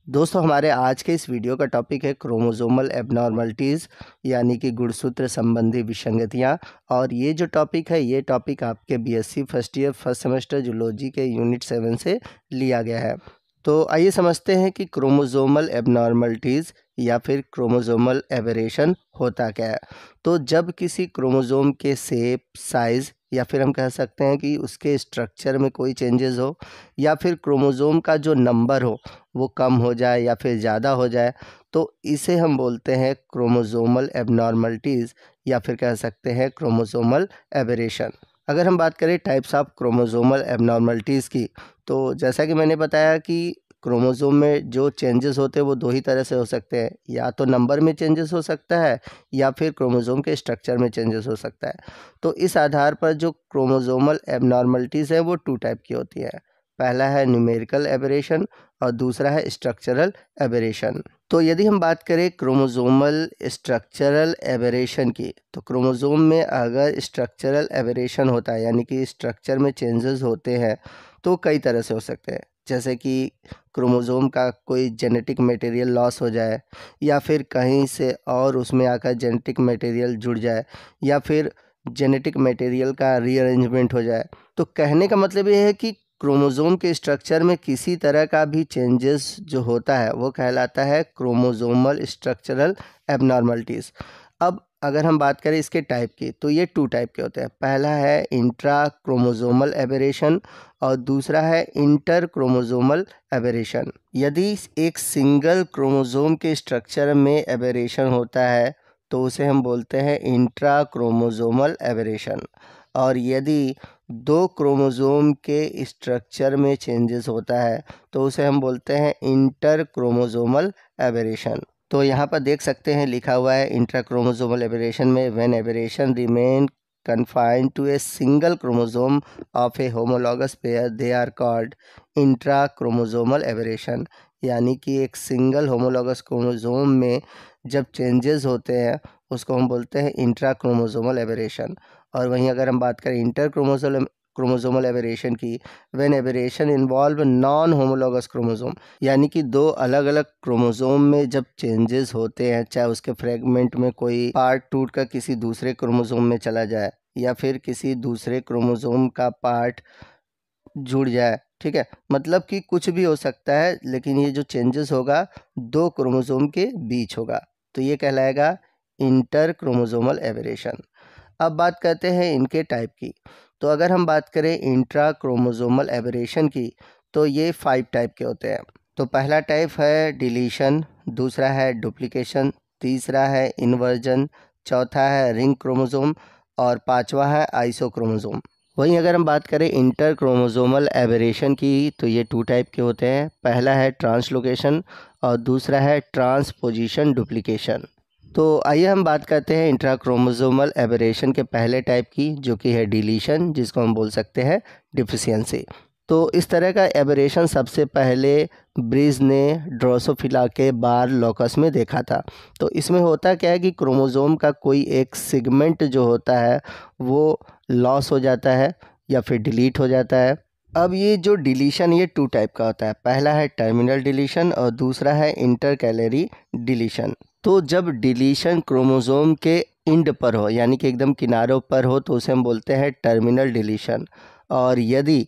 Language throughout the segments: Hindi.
दोस्तों हमारे आज के इस वीडियो का टॉपिक है क्रोमोसोमल एबनॉर्मलिटीज़ यानी कि गुणसूत्र संबंधी विसंगतियां। और ये जो टॉपिक है ये टॉपिक आपके BSc first year first semester zoology के यूनिट 7 से लिया गया है। तो आइए समझते हैं कि क्रोमोसोमल एबनॉर्मलिटीज़ या फिर क्रोमोसोमल एबरेशन होता क्या है। तो जब किसी क्रोमोसोम के शेप, साइज़ या फिर हम कह सकते हैं कि उसके स्ट्रक्चर में कोई चेंजेस हो या फिर क्रोमोसोम का जो नंबर हो वो कम हो जाए या फिर ज़्यादा हो जाए, तो इसे हम बोलते हैं क्रोमोसोमल एबनॉर्मलिटीज़ या फिर कह सकते हैं क्रोमोसोमल एबरेशन। अगर हम बात करें टाइप्स ऑफ क्रोमोसोमल एबनॉर्मलिटीज़ की, तो जैसा कि मैंने बताया कि क्रोमोसोम में जो चेंजेस होते हैं वो दो ही तरह से हो सकते हैं, या तो नंबर में चेंजेस हो सकता है या फिर क्रोमोसोम के स्ट्रक्चर में चेंजेस हो सकता है। तो इस आधार पर जो क्रोमोसोमल एबनॉर्मलिटीज़ है वो टू टाइप की होती है। पहला है न्यूमेरिकल एबरेशन और दूसरा है स्ट्रक्चरल एबरेशन। तो यदि हम बात करें क्रोमोसोमल स्ट्रक्चरल एबरेशन की, तो क्रोमोसोम में अगर स्ट्रक्चरल एबरेशन होता है यानी कि स्ट्रक्चर में चेंजेस होते हैं तो कई तरह से हो सकते हैं। जैसे कि क्रोमोसोम का कोई जेनेटिक मटेरियल लॉस हो जाए, या फिर कहीं से और उसमें आकर जेनेटिक मटेरियल जुड़ जाए, या फिर जेनेटिक मटेरियल का रीअरेंजमेंट हो जाए। तो कहने का मतलब ये है कि क्रोमोसोम के स्ट्रक्चर में किसी तरह का भी चेंजेस जो होता है वो कहलाता है क्रोमोसोमल स्ट्रक्चरल एबनॉर्मलिटीज़। अब अगर हम बात करें इसके टाइप की, तो ये टू टाइप के होते हैं। पहला है इंट्रा क्रोमोसोमल एबरेशन और दूसरा है इंटर क्रोमोसोमल एबरेशन। यदि एक सिंगल क्रोमोसोम के स्ट्रक्चर में एबरेशन होता है तो उसे हम बोलते हैं इंट्रा क्रोमोसोमल एबरेशन, और यदि दो क्रोमोसोम के स्ट्रक्चर में चेंजेस होता है तो उसे हम बोलते हैं इंटर क्रोमोसोमल एबरेशन। तो यहाँ पर देख सकते हैं लिखा हुआ है इंट्रा क्रोमोसोमल एबरेशन में when aberration remain confined to a single chromosome of a homologous pair they are called intrachromosomal aberration। यानी कि एक सिंगल होमोलॉगस क्रोमोसोम में जब चेंजेस होते हैं उसको हम बोलते हैं इंट्रा क्रोमोसोमल एबरेशन। और वहीं अगर हम बात करें इंटर क्रोमोसोमल एबरेशन की, when aberration involve non homologous chromosome, यानी कि दो अलग अलग क्रोमोसोम में जब चेंजेस होते हैं, चाहे उसके फ्रेगमेंट में कोई पार्ट टूट कर किसी दूसरे क्रोमोसोम में चला जाए या फिर किसी दूसरे क्रोमोसोम का पार्ट जुड़ जाए, ठीक है, मतलब कि कुछ भी हो सकता है, लेकिन ये जो चेंजेस होगा दो क्रोमोसोम के बीच होगा, तो ये कहलाएगा इंटर क्रोमोसोमल एबरेशन। अब बात करते हैं इनके टाइप की। तो अगर हम बात करें इंट्रा क्रोमोसोमल एबरेशन की, तो ये 5 टाइप के होते हैं। तो पहला टाइप है डिलीशन, दूसरा है डुप्लीकेशन, तीसरा है इन्वर्जन, चौथा है रिंग क्रोमोसोम और पांचवा है आइसोक्रोमोसोम। वहीं अगर हम बात करें इंटर क्रोमोसोमल एबरेशन की, तो ये 2 टाइप के होते हैं। पहला है ट्रांसलोकेशन और दूसरा है ट्रांसपोजिशन डुप्लीकेशन। तो आइए हम बात करते हैं इंट्रा क्रोमोसोमल एबरेशन के पहले टाइप की, जो कि है डिलीशन, जिसको हम बोल सकते हैं डिफिशियंसी। तो इस तरह का एबरेशन सबसे पहले ब्रिज ने ड्रोसोफिला के बार लोकस में देखा था। तो इसमें होता क्या है कि क्रोमोसोम का कोई एक सेगमेंट जो होता है वो लॉस हो जाता है या फिर डिलीट हो जाता है। अब ये जो डिलीशन ये 2 टाइप का होता है। पहला है टर्मिनल डिलीशन और दूसरा है इंटरकैलरी डिलीशन। तो जब डिलीशन क्रोमोसोम के एंड पर हो, यानी कि एकदम किनारों पर हो, तो उसे हम बोलते हैं टर्मिनल डिलीशन। और यदि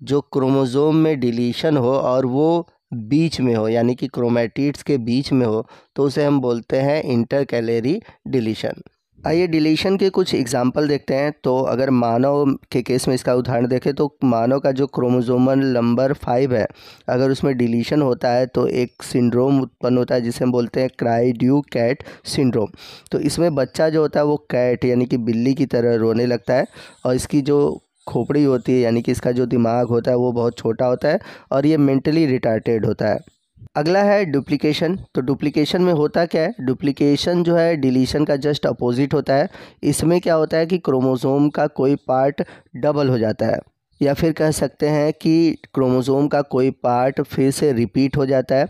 जो क्रोमोसोम में डिलीशन हो और वो बीच में हो, यानी कि क्रोमैटिड्स के बीच में हो, तो उसे हम बोलते हैं इंटरकैलरी डिलीशन। आइए डिलीशन के कुछ एग्जाम्पल देखते हैं। तो अगर मानव के केस में इसका उदाहरण देखें, तो मानव का जो क्रोमोसोमल नंबर 5 है, अगर उसमें डिलीशन होता है तो एक सिंड्रोम उत्पन्न होता है जिसे हम बोलते हैं क्राई-ड्यू कैट सिंड्रोम। तो इसमें बच्चा जो होता है वो कैट यानी कि बिल्ली की तरह रोने लगता है, और इसकी जो खोपड़ी होती है यानी कि इसका जो दिमाग होता है वो बहुत छोटा होता है और ये मेंटली रिटार्टेड होता है। अगला है डुप्लीकेशन। तो डुप्लीकेशन में होता क्या है, डुप्लीकेशन जो है डिलीशन का जस्ट अपोजिट होता है। इसमें क्या होता है कि क्रोमोसोम का कोई पार्ट डबल हो जाता है, या फिर कह सकते हैं कि क्रोमोसोम का कोई पार्ट फिर से रिपीट हो जाता है।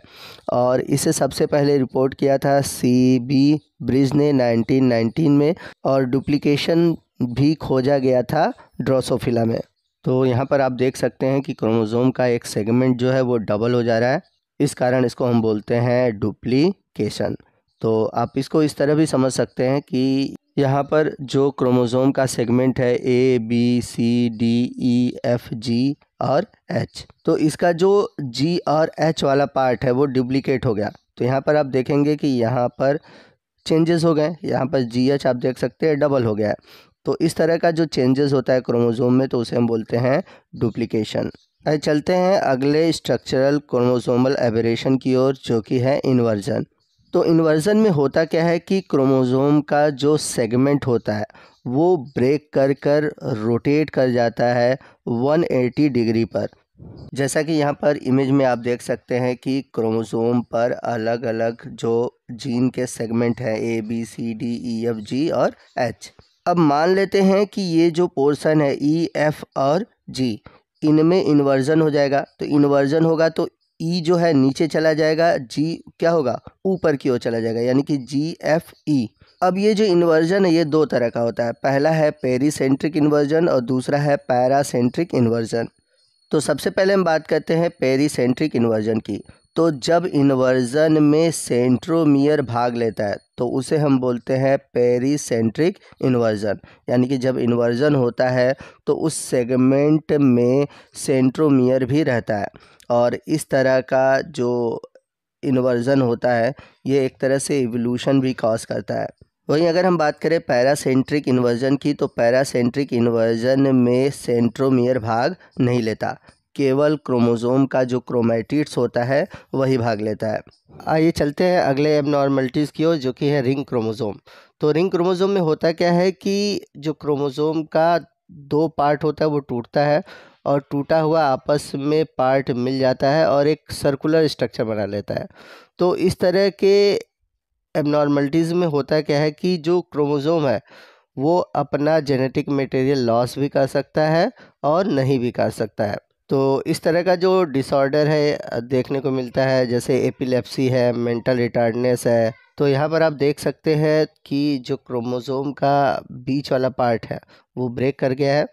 और इसे सबसे पहले रिपोर्ट किया था C.B. ब्रिज ने 1919 में, और डुप्लीकेशन भी खोजा गया था ड्रोसोफिला में। तो यहाँ पर आप देख सकते हैं कि क्रोमोसोम का एक सेगमेंट जो है वो डबल हो जा रहा है। इस कारण इसको हम बोलते हैं डुप्लीकेशन। तो आप इसको इस तरह भी समझ सकते हैं कि यहाँ पर जो क्रोमोसोम का सेगमेंट है ABCDEFG और H, तो इसका जो G और H वाला पार्ट है वो डुप्लीकेट हो गया। तो यहाँ पर आप देखेंगे कि यहाँ पर चेंजेस हो गए, यहाँ पर GH आप देख सकते हैं डबल हो गया है। तो इस तरह का जो चेंजेस होता है क्रोमोसोम में तो उसे हम बोलते हैं डुप्लीकेशन। चलते हैं अगले स्ट्रक्चरल क्रोमोसोमल एबरेशन की ओर, जो कि है इन्वर्जन। तो इन्वर्जन में होता क्या है कि क्रोमोसोम का जो सेगमेंट होता है वो ब्रेक कर कर रोटेट कर जाता है 180 डिग्री पर। जैसा कि यहाँ पर इमेज में आप देख सकते हैं कि क्रोमोसोम पर अलग अलग जो जीन के सेगमेंट हैं ABCDEFG और H। अब मान लेते हैं कि ये जो पोर्शन है EF और G, इनमें इन्वर्जन हो जाएगा। तो इन्वर्जन होगा तो E जो है नीचे चला जाएगा, G क्या होगा ऊपर की ओर चला जाएगा, यानी कि GFE। अब ये जो इन्वर्जन है ये दो तरह का होता है, पहला है पेरीसेंट्रिक इन्वर्जन और दूसरा है पैरासेंट्रिक इन्वर्जन। तो सबसे पहले हम बात करते हैं पेरीसेंट्रिक इन्वर्जन की। तो जब इन्वर्जन में सेंट्रोमियर भाग लेता है तो उसे हम बोलते हैं पेरीसेंट्रिक इन्वर्जन, यानी कि जब इन्वर्जन होता है तो उस सेगमेंट में सेंट्रोमियर भी रहता है, और इस तरह का जो इन्वर्जन होता है ये एक तरह से इवोल्यूशन भी कॉज करता है। वहीं अगर हम बात करें पैरासेंट्रिक इन्वर्जन की, तो पैरासेंट्रिक इन्वर्जन में सेंट्रोमियर भाग नहीं लेता, केवल क्रोमोसोम का जो क्रोमैटिड्स होता है वही भाग लेता है। आइए चलते हैं अगले एबनॉर्मलिटीज़ की ओर, जो कि है रिंग क्रोमोसोम। तो रिंग क्रोमोसोम में होता क्या है कि जो क्रोमोसोम का दो पार्ट होता है वो टूटता है, और टूटा हुआ आपस में पार्ट मिल जाता है और एक सर्कुलर स्ट्रक्चर बना लेता है। तो इस तरह के एबनॉर्मलिटीज़ में होता क्या है कि जो क्रोमोसोम है वो अपना जेनेटिक मटेरियल लॉस भी कर सकता है और नहीं भी कर सकता है। तो इस तरह का जो डिसऑर्डर है देखने को मिलता है, जैसे एपिलेप्सी है, मेंटल रिटार्डनेस है। तो यहाँ पर आप देख सकते हैं कि जो क्रोमोसोम का बीच वाला पार्ट है वो ब्रेक कर गया है,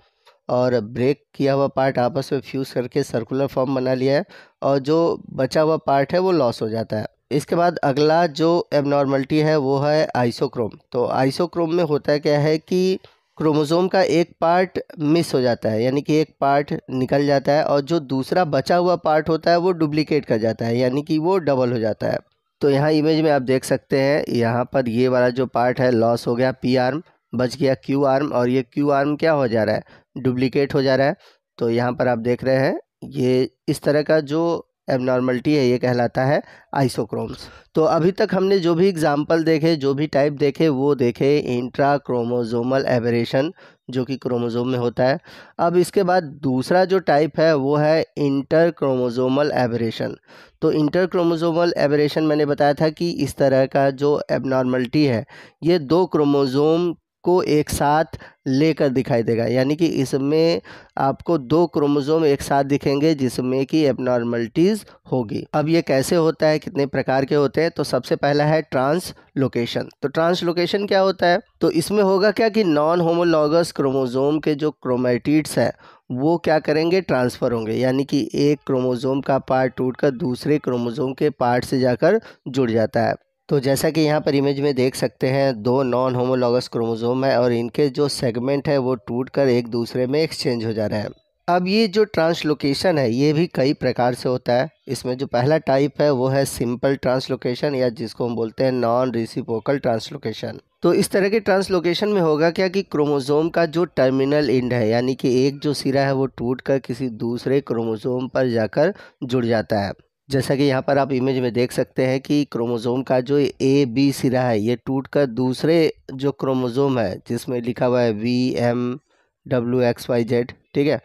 और ब्रेक किया हुआ पार्ट आपस में फ्यूज़ करके सर्कुलर फॉर्म बना लिया है, और जो बचा हुआ पार्ट है वो लॉस हो जाता है। इसके बाद अगला जो एबनॉर्मलिटी है वो है आइसोक्रोम। तो आइसोक्रोम में होता क्या है कि क्रोमोसोम का एक पार्ट मिस हो जाता है, यानी कि एक पार्ट निकल जाता है, और जो दूसरा बचा हुआ पार्ट होता है वो डुप्लीकेट कर जाता है, यानी कि वो डबल हो जाता है। तो यहाँ इमेज में आप देख सकते हैं, यहाँ पर ये वाला जो पार्ट है लॉस हो गया, P आर्म, बच गया Q आर्म, और ये Q आर्म क्या हो जा रहा है, डुप्लीकेट हो जा रहा है। तो यहाँ पर आप देख रहे हैं ये इस तरह का जो एबनॉर्मलिटी है ये कहलाता है आइसोक्रोम्स। तो अभी तक हमने जो भी एग्जाम्पल देखे, जो भी टाइप देखे, वो देखे इंट्रा क्रोमोसोमल एबरेशन, जो कि क्रोमोसोम में होता है। अब इसके बाद दूसरा जो टाइप है वो है इंटर क्रोमोसोमल एबरेशन। तो इंटर क्रोमोसोमल एबरेशन मैंने बताया था कि इस तरह का जो एबनॉर्मलिटी है ये दो क्रोमोसोम को एक साथ लेकर दिखाई देगा, यानी कि इसमें आपको दो क्रोमोसोम एक साथ दिखेंगे जिसमें कि एबनॉर्मलिटीज़ होगी। अब ये कैसे होता है, कितने प्रकार के होते हैं, तो सबसे पहला है ट्रांसलोकेशन। तो ट्रांसलोकेशन क्या होता है, तो इसमें होगा क्या कि नॉन होमोलॉगस क्रोमोसोम के जो क्रोमैटिड्स है वो क्या करेंगे, ट्रांसफ़र होंगे, यानी कि एक क्रोमोसोम का पार्ट टूटकर दूसरे क्रोमोसोम के पार्ट से जाकर जुड़ जाता है। तो जैसा कि यहाँ पर इमेज में देख सकते हैं, दो नॉन होमोलॉगस क्रोमोसोम है और इनके जो सेगमेंट है वो टूटकर एक दूसरे में एक्सचेंज हो जा रहे हैं। अब ये जो ट्रांसलोकेशन है ये भी कई प्रकार से होता है। इसमें जो पहला टाइप है वो है सिंपल ट्रांसलोकेशन, या जिसको हम बोलते हैं नॉन रेसिप्रोकल ट्रांसलोकेशन। तो इस तरह के ट्रांसलोकेशन में होगा क्या कि क्रोमोसोम का जो टर्मिनल एंड है, यानी कि एक जो सिरा है वो टूटकर किसी दूसरे क्रोमोसोम पर जाकर जुड़ जाता है। जैसा कि यहाँ पर आप इमेज में देख सकते हैं कि क्रोमोसोम का जो AB सिरा है ये टूटकर दूसरे जो क्रोमोसोम है जिसमें लिखा हुआ है VMWXYZ, ठीक है,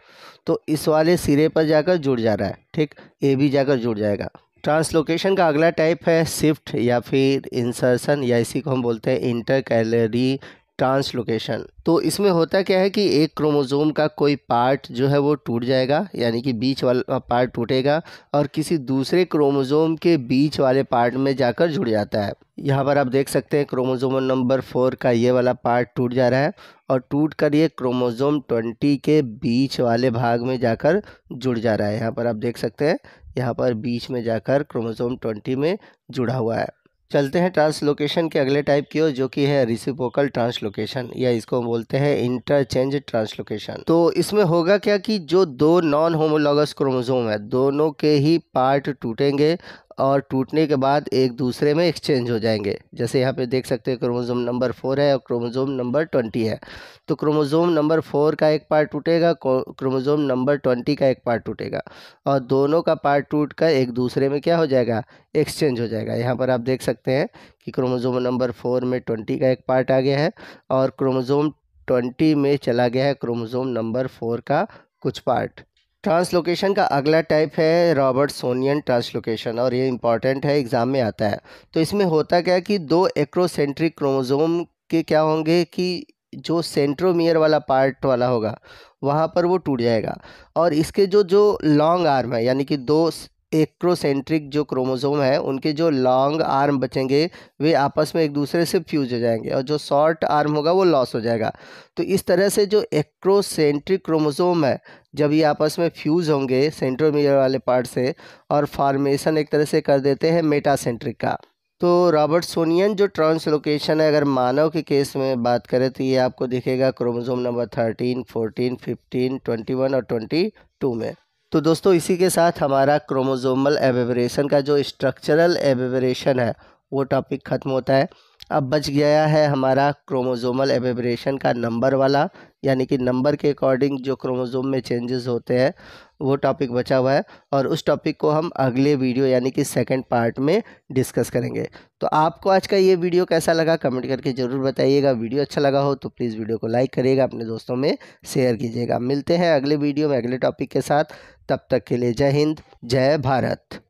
तो इस वाले सिरे पर जाकर जुड़ जा रहा है, ठीक, AB जाकर जुड़ जाएगा। ट्रांसलोकेशन का अगला टाइप है शिफ्ट या फिर इंसर्शन, या इसी को हम बोलते हैं इंटरकैलरी ट्रांसलोकेशन। तो इसमें होता क्या है कि एक क्रोमोसोम का कोई पार्ट जो है वो टूट जाएगा, यानी कि बीच वाला पार्ट टूटेगा और किसी दूसरे क्रोमोसोम के बीच वाले पार्ट में जाकर जुड़ जाता है। यहाँ पर आप देख सकते हैं क्रोमोसोम नंबर 4 का ये वाला पार्ट टूट जा रहा है और टूट कर ये क्रोमोसोम 20 के बीच वाले भाग में जाकर जुड़ जा रहा है। यहाँ पर आप देख सकते हैं यहाँ पर बीच में जाकर क्रोमोसोम 20 में जुड़ा हुआ है। चलते हैं ट्रांसलोकेशन के अगले टाइप की ओर, जो कि है रेसिप्रोकल ट्रांसलोकेशन, या इसको बोलते हैं इंटरचेंज ट्रांसलोकेशन। तो इसमें होगा क्या कि जो दो नॉन होमोलॉगस क्रोमोसोम है, दोनों के ही पार्ट टूटेंगे और टूटने के बाद एक दूसरे में एक्सचेंज हो जाएंगे। जैसे यहाँ पे देख सकते हैं क्रोमोसोम नंबर 4 है और क्रोमोसोम नंबर 20 है। तो क्रोमोसोम नंबर 4 का एक पार्ट टूटेगा, क्रोमोसोम नंबर 20 का एक पार्ट टूटेगा, और दोनों का पार्ट टूट कर एक दूसरे में क्या हो जाएगा, एक्सचेंज हो जाएगा। यहाँ पर आप देख सकते हैं कि क्रोमोसोम नंबर 4 में 20 का एक पार्ट आ गया है और क्रोमोसोम 20 में चला गया है क्रोमोसोम नंबर 4 का कुछ पार्ट। ट्रांसलोकेशन का अगला टाइप है रॉबर्टसोनियन ट्रांसलोकेशन, और ये इंपॉर्टेंट है, एग्जाम में आता है। तो इसमें होता क्या है कि दो एक्रोसेंट्रिक क्रोमोसोम के क्या होंगे कि जो सेंट्रोमियर वाला पार्ट वाला होगा वहाँ पर वो टूट जाएगा, और इसके जो जो लॉन्ग आर्म है, यानी कि दो एक्रोसेंट्रिक जो क्रोमोसोम है उनके जो लॉन्ग आर्म बचेंगे वे आपस में एक दूसरे से फ्यूज हो जाएंगे, और जो शॉर्ट आर्म होगा वो लॉस हो जाएगा। तो इस तरह से जो एक्रोसेंट्रिक क्रोमोसोम है, जब ये आपस में फ्यूज होंगे सेंट्रोमियर वाले पार्ट से, और फॉर्मेशन एक तरह से कर देते हैं मेटासेंट्रिक का। तो रॉबर्टसोनियन जो ट्रांसलोकेशन है, अगर मानव के केस में बात करें तो ये आपको दिखेगा क्रोमोसोम नंबर 13, 14, 15, 21 और 22 में। तो दोस्तों इसी के साथ हमारा क्रोमोसोमल एबेबरेशन का जो स्ट्रक्चरल एबेबरेशन है वो टॉपिक ख़त्म होता है। अब बच गया है हमारा क्रोमोसोमल एबेबरेशन का नंबर वाला, यानी कि नंबर के अकॉर्डिंग जो क्रोमोसोम में चेंजेस होते हैं वो टॉपिक बचा हुआ है, और उस टॉपिक को हम अगले वीडियो यानी कि सेकंड पार्ट में डिस्कस करेंगे। तो आपको आज का ये वीडियो कैसा लगा कमेंट करके ज़रूर बताइएगा। वीडियो अच्छा लगा हो तो प्लीज़ वीडियो को लाइक करिएगा, अपने दोस्तों में शेयर कीजिएगा। मिलते हैं अगले वीडियो में अगले टॉपिक के साथ, तब तक के लिए जय हिंद, जय भारत।